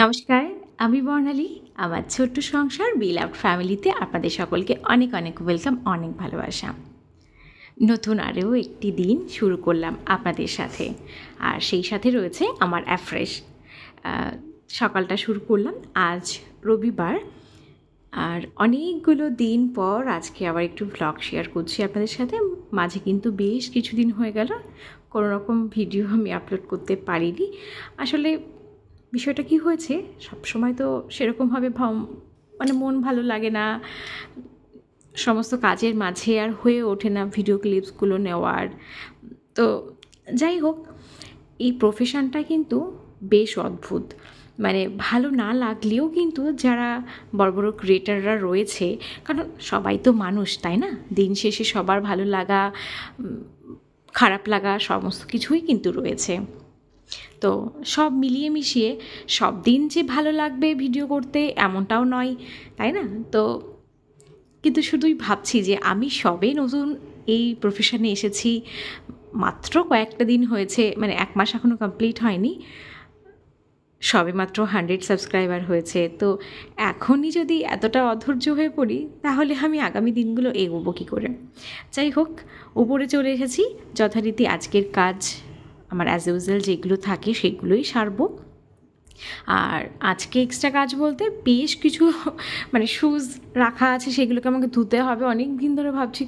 নমস্কার, আমি বর্ণালী। আমার ছোট্ট সংসার বিলাভড ফ্যামিলিতে আপনাদের সকলকে অনেক অনেক ওয়েলকাম, অনেক ভালোবাসা। নতুন আরও একটি দিন শুরু করলাম আপনাদের সাথে, আর সেই সাথে রয়েছে আমার অ্যাফ্রেশ। সকালটা শুরু করলাম আজ রবিবার, আর অনেকগুলো দিন পর আজকে আবার একটু ভ্লগ শেয়ার করছি আপনাদের সাথে। মাঝে কিন্তু বেশ কিছুদিন হয়ে গেল কোনো রকম ভিডিও আমি আপলোড করতে পারিনি। আসলে বিষয়টা কি হয়েছে, সবসময় তো সেরকমভাবে মন ভালো লাগে না, সমস্ত কাজের মাঝে আর হয়ে ওঠে না ভিডিও ক্লিপসগুলো নেওয়ার। তো যাই হোক, এই প্রফেশনটা কিন্তু বেশ অদ্ভুত। ভালো না লাগলেও কিন্তু যারা বড় বড় ক্রিয়েটাররা রয়েছে, কারণ সবাই তো মানুষ, তাই না? দিন শেষে সবার ভালো লাগা, খারাপ লাগা সমস্ত কিছুই কিন্তু রয়েছে। তো সব মিলিয়ে মিশিয়ে সব দিন যে ভালো লাগবে ভিডিও করতে এমনটাও নয়, তাই না? তো কিন্তু শুধুই ভাবছি যে আমি সবে নতুন এই প্রফেশনে এসেছি, মাত্র কয়েকটা দিন হয়েছে, 1 মাস এখনও কমপ্লিট হয়নি, সবে মাত্র 100 সাবস্ক্রাইবার হয়েছে। তো এখনই যদি এতটা অধৈর্য হয়ে পড়ি, তাহলে আমি আগামী দিনগুলো এগোবো কী করে? যাই হোক, উপরে চলে এসেছি। যথারীতি আজকের কাজ আমার অ্যাজ ইউজুয়াল যেগুলো থাকে সেগুলোই সারবো। আর আজকে এক্সট্রা কাজ বলতে বেশ কিছু শুজ রাখা আছে, সেগুলোকে আমাকে ধুতে হবে। অনেক দিন ধরে ভাবছি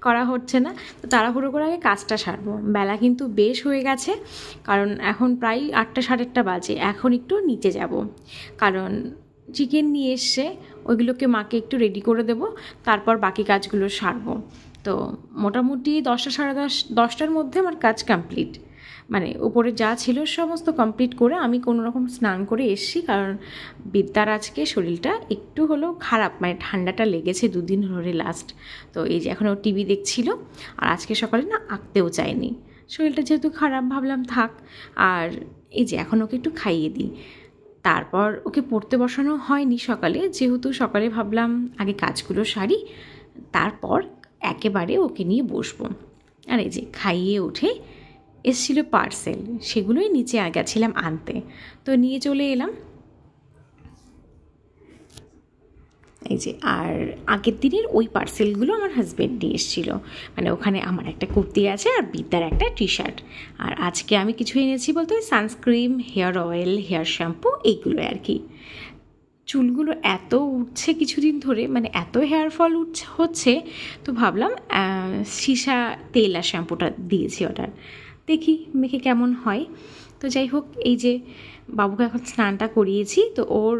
করা হচ্ছে না, তো তাড়াহুড়ো করে আগে কাজটা সারবো। বেলা কিন্তু বেশ হয়ে গেছে, কারণ এখন প্রায় 8টা 8:30 বাজে। এখন একটু নিচে যাব, কারণ চিকেন নিয়ে এসছে, ওইগুলোকে মাকে একটু রেডি করে দেবো, তারপর বাকি কাজগুলো সারবো। তো মোটামুটি 10টা 10:30টার মধ্যে আমার কাজ কমপ্লিট। উপরে যা ছিল সমস্ত কমপ্লিট করে আমি কোনো রকম স্নান করে এসছি, কারণ বিদ্যার আজকে শরীরটা একটু হলেও খারাপ, ঠান্ডাটা লেগেছে 2 দিন ধরে লাস্ট। তো এই যে এখন ও টিভি দেখছিল, আর আজকে সকালে না আঁকতেও চায়নি, শরীরটা যেহেতু খারাপ ভাবলাম থাক। আর এই যে এখন ওকে একটু খাইয়ে দিই, তারপর ওকে পড়তে বসানো হয়নি সকালে, যেহেতু সকালে ভাবলাম আগে কাজগুলো সারি, তারপর একেবারে ওকে নিয়ে বসবো। আর এই যে খাইয়ে উঠে এসেছিল পার্সেল, সেগুলোই নিচে গেছিলাম আনতে, তো নিয়ে চলে এলাম। এই যে, আর আগের দিনের ওই পার্সেলগুলো আমার হাজব্যান্ড নিয়ে এসেছিলো। ওখানে আমার একটা কুর্তি আছে আর বিদ্যার একটা টি শার্ট। আর আজকে আমি কিছু এনেছি বলতে sunscreen, hair oil, hair shampoo, এইগুলো আর কি। চুলগুলো এত উঠছে কিছুদিন ধরে, এত হেয়ার ফল হচ্ছে, তো ভাবলাম সীসা তেল আর শ্যাম্পুটা দিয়েছি অর্ডার, দেখি মেখে কেমন হয়। তো যাই হোক, এই যে বাবুকে এখন স্নানটা করিয়েছি, তো ওর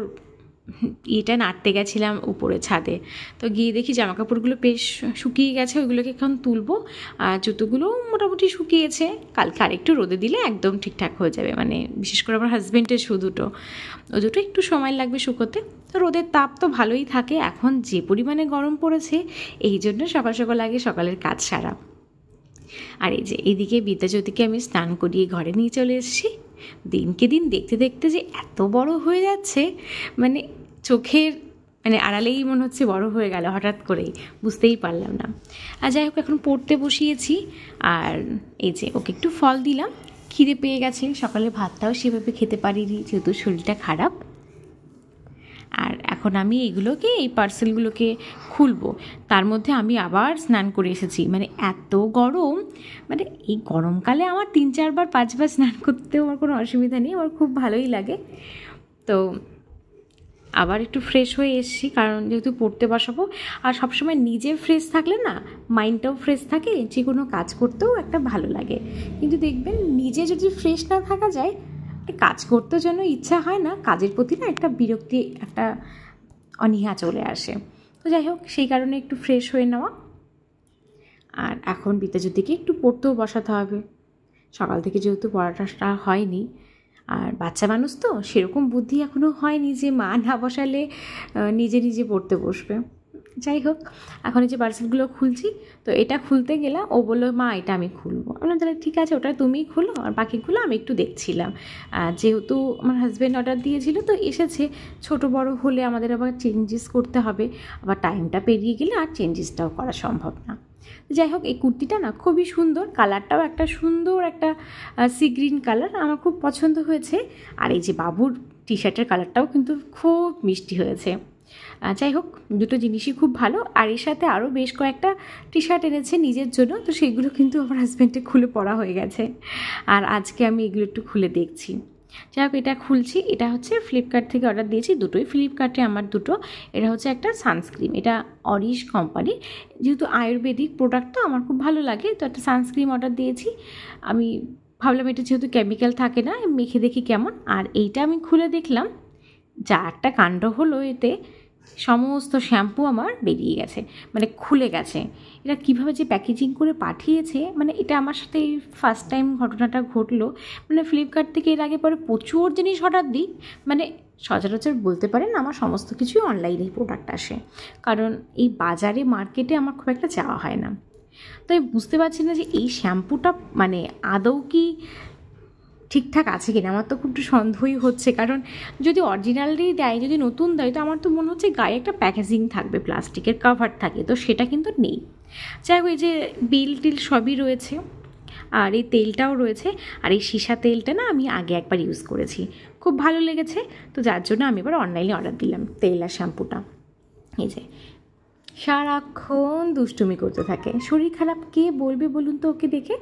এটা নাড়তে গেছিলাম উপরে ছাদে, তো গিয়ে দেখি জামাকাপড়গুলো বেশ শুকিয়ে গেছে, ওইগুলোকে এখন তুলবো। আর জুতোগুলো মোটামুটি শুকিয়েছে, কালকে আরেকটু রোদে দিলে একদম ঠিকঠাক হয়ে যাবে। বিশেষ করে আমার হাজব্যান্ডের ও দুটো একটু সময় লাগবে শুকোতে। তো রোদের তাপ তো ভালোই থাকে, এখন যে পরিমাণে গরম পড়েছে, এই জন্য সকাল সকাল আগে সকালের কাজ সারা। আর এই যে এইদিকে বিদ্যাজ্যোতিকে আমি স্নান করিয়ে ঘরে নিয়ে চলে এসেছি। দিনকে দিন দেখতে দেখতে যে এত বড় হয়ে যাচ্ছে, চোখের আড়ালেই মনে হচ্ছে বড় হয়ে গেল হঠাৎ করেই, বুঝতেই পারলাম না। আর যাই হোক, এখন পড়তে বসিয়েছি। আর এই যে ওকে একটু ফল দিলাম, খিদে পেয়ে গেছে, সকালে ভাতটাও সেভাবে খেতে পারিনি যেহেতু শরীরটা খারাপ। আর এখন আমি এই পার্সেলগুলোকে খুলবো। তার মধ্যে আমি আবার স্নান করে এসেছি, এত গরম, এই গরমকালে আমার 3-4 বার 5 বার স্নান করতেও আমার কোনো অসুবিধা নেই, আমার খুব ভালোই লাগে। তো আবার একটু ফ্রেশ হয়ে এসেছি, কারণ যেহেতু পড়তে বসাবো। আর সবসময় নিজে ফ্রেশ থাকলে না মাইন্ডটাও ফ্রেশ থাকে, যে কোনো কাজ করতেও একটা ভালো লাগে। কিন্তু দেখবেন নিজে যদি ফ্রেশ না থাকা যায়, কাজ করতে যেন ইচ্ছা হয় না, কাজের প্রতি না একটা বিরক্তি, একটা অনীহা চলে আসে। তো যাই হোক, সেই কারণে একটু ফ্রেশ হয়ে নেওয়া। আর এখন বিদ্যাজ্যোতিকে একটু পড়তেও বসাতে হবে, সকাল থেকে যেহেতু পড়াটা হয়নি। আর বাচ্চা মানুষ তো সেরকম বুদ্ধি এখনও হয়নি যে মা না বসালে নিজে নিজে পড়তে বসবে। যাই হোক, এখন এই যে পার্সেলগুলো খুলছি, তো এটা খুলতে গেলাম, ও বললো মা এটা আমি খুলবো। বললাম তাহলে ঠিক আছে, ওটা তুমিই খুলো, আর বাকিগুলো আমি একটু দেখছিলাম। যেহেতু আমার হাজব্যান্ড অর্ডার দিয়েছিল, তো এসেছে, ছোট বড় হলে আমাদের আবার চেঞ্জেস করতে হবে, আবার টাইমটা পেরিয়ে গেলে আর চেঞ্জেসটাও করা সম্ভব না। যাই হোক, এই কুর্তিটা না খুবই সুন্দর, কালারটাও একটা সুন্দর একটা সি গ্রিন কালার, আমার খুব পছন্দ হয়েছে। আর এই যে বাবুর টি শার্টের কালারটাও কিন্তু খুব মিষ্টি হয়েছে। যাই হোক, দুটো জিনিসই খুব ভালো। আর এর সাথে আরও বেশ কয়েকটা টি শার্ট এনেছে নিজের জন্য, তো সেগুলো কিন্তু আমার হাজব্যান্ডে খুলে পড়া হয়ে গেছে। আর আজকে আমি এগুলো একটু খুলে দেখছি। যাই হোক, এটা খুলছি। এটা হচ্ছে ফ্লিপকার্ট থেকে অর্ডার দিয়েছি, দুটোই ফ্লিপকার্টে আমার দুটো। এটা হচ্ছে একটা সানস্ক্রিন, এটা অরিশ কোম্পানি, যেহেতু আয়ুর্বেদিক প্রোডাক্ট তো আমার খুব ভালো লাগে, তো একটা সানস্ক্রিন অর্ডার দিয়েছি। আমি ভাবলাম এটা যেহেতু কেমিক্যাল থাকে না, মেখে দেখি কেমন। আর এইটা আমি খুলে দেখলাম, যা একটা কাণ্ড হলো, এতে সমস্ত শ্যাম্পু আমার বেরিয়ে গেছে, মানে খুলে গেছে। এটা কীভাবে যে প্যাকেজিং করে পাঠিয়েছে, মানে এটা আমার সাথে এই ফার্স্ট টাইম ঘটনাটা ঘটলো। মানে ফ্লিপকার্ট থেকে এর আগে পরে প্রচুর জিনিস অর্ডার দিই, মানে সচরাচর বলতে পারেন আমার সমস্ত কিছুই অনলাইনেই প্রোডাক্ট আসে, কারণ এই বাজারে মার্কেটে আমার খুব একটা যাওয়া হয় না। তো আমি বুঝতে পারছি না যে এই শ্যাম্পুটা মানে আদৌ কি ঠিকঠাক আছে কিনা। আমার তো খুব একটু সন্দেহই হচ্ছে, কারণ যদি অরিজিনালই দেয়, যদি নতুন দেয়, তো আমার তো মনে হচ্ছে গায়ে একটা প্যাকেজিং থাকবে, প্লাস্টিকের কাভার থাকে, তো সেটা কিন্তু নেই। যাই হোক, এই যে বিল টিল সবই রয়েছে, আর এই তেলটাও রয়েছে। আর এই সীসা তেলটা না আমি আগে একবার ইউজ করেছি, খুব ভালো লেগেছে, তো যার জন্য আমি এবার অনলাইনে অর্ডার দিলাম তেল আর শ্যাম্পুটা। এই যে সারাক্ষণ দুষ্টুমি করতে থাকে, শরীর খারাপ কে বলবে বলুন তো ওকে দেখে।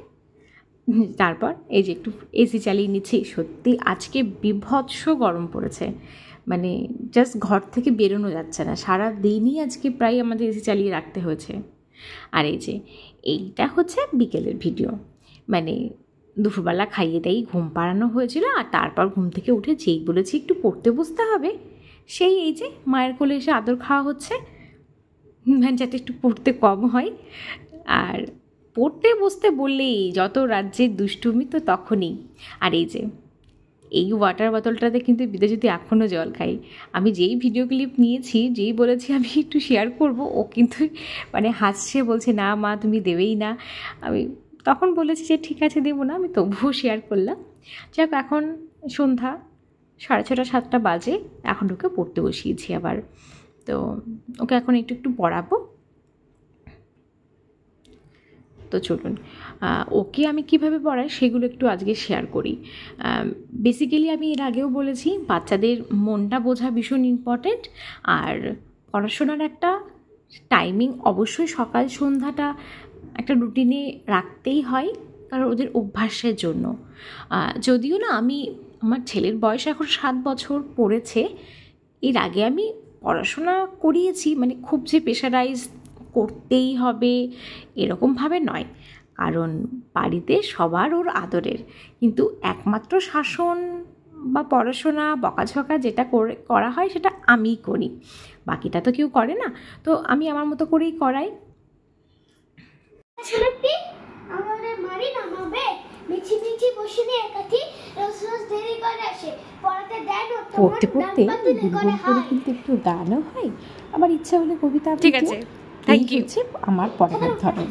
তারপর এই যে একটু এসি চালিয়ে নিচ্ছি। সত্যি আজকে বিভৎস গরম পড়েছে, মানে জাস্ট ঘর থেকে বেরোনো যাচ্ছে না। সারা দিনই আজকে প্রায় আমাদের এসি চালিয়ে রাখতে হয়েছে। আর এই যে এইটা হচ্ছে বিকেলের ভিডিও, মানে দুপুরবেলা খাইয়ে দেই, ঘুম পাড়ানো হয়েছিল, আর তারপর ঘুম থেকে উঠে যেই বলেছি একটু পড়তে বসতে হবে, সেই এই যে মায়ের কোলে এসে আদর খাওয়া হচ্ছে, যাতে একটু পড়তে কম হয়। আর পড়তে বসতে বললেই যত রাজ্যের দুষ্টুমি তো তখনই। আর এই যে এই ওয়াটার বোতলটাতে কিন্তু বিদেশিতে এখনও জল খাই। আমি যেই ভিডিও ক্লিপ নিয়েছি, যেই বলেছি আমি একটু শেয়ার করব, ও কিন্তু মানে হাসছে, বলছে না মা তুমি দেবেই না। আমি তখন বলেছি যে ঠিক আছে দেবো না, আমি তবুও শেয়ার করলাম। যাক, এখন সন্ধ্যা 6:30 7টা বাজে, এখন ওকে পড়তে বসিয়েছি আবার। তো ওকে এখন একটু পড়াবো। তো চলুন ওকে আমি কিভাবে পড়াই সেগুলো একটু আজকে শেয়ার করি। বেসিক্যালি আমি এর আগেও বলেছি, বাচ্চাদের মনটা বোঝা ভীষণ ইম্পর্ট্যান্ট। আর পড়াশোনার একটা টাইমিং অবশ্যই সকাল সন্ধ্যাটা একটা রুটিনে রাখতেই হয়, কারণ ওদের অভ্যাসের জন্য। যদিও না আমি, আমার ছেলের বয়স এখন 7 বছর পড়েছে, এর আগে আমি পড়াশোনা করিয়েছি, মানে খুব যে প্রেশারাইজ করতেই হবে এরকমভাবে নয়, কারণ বাড়িতে সবার ওর আদরের, কিন্তু একমাত্র শাসন বা পড়াশোনা বকাঝকা যেটা করা হয় সেটা আমিই করি, বাকিটা তো কেউ করে না। তো আমি আমার মতো করেই করাই। পড়তে পড়তে গুনগুন করে কিন্তু একটু গানও হয়, আবার ইচ্ছা হলে কবিতা। ঠিক আছে, থ্যাংক ইউ। আমার পড়ানোর ধরন।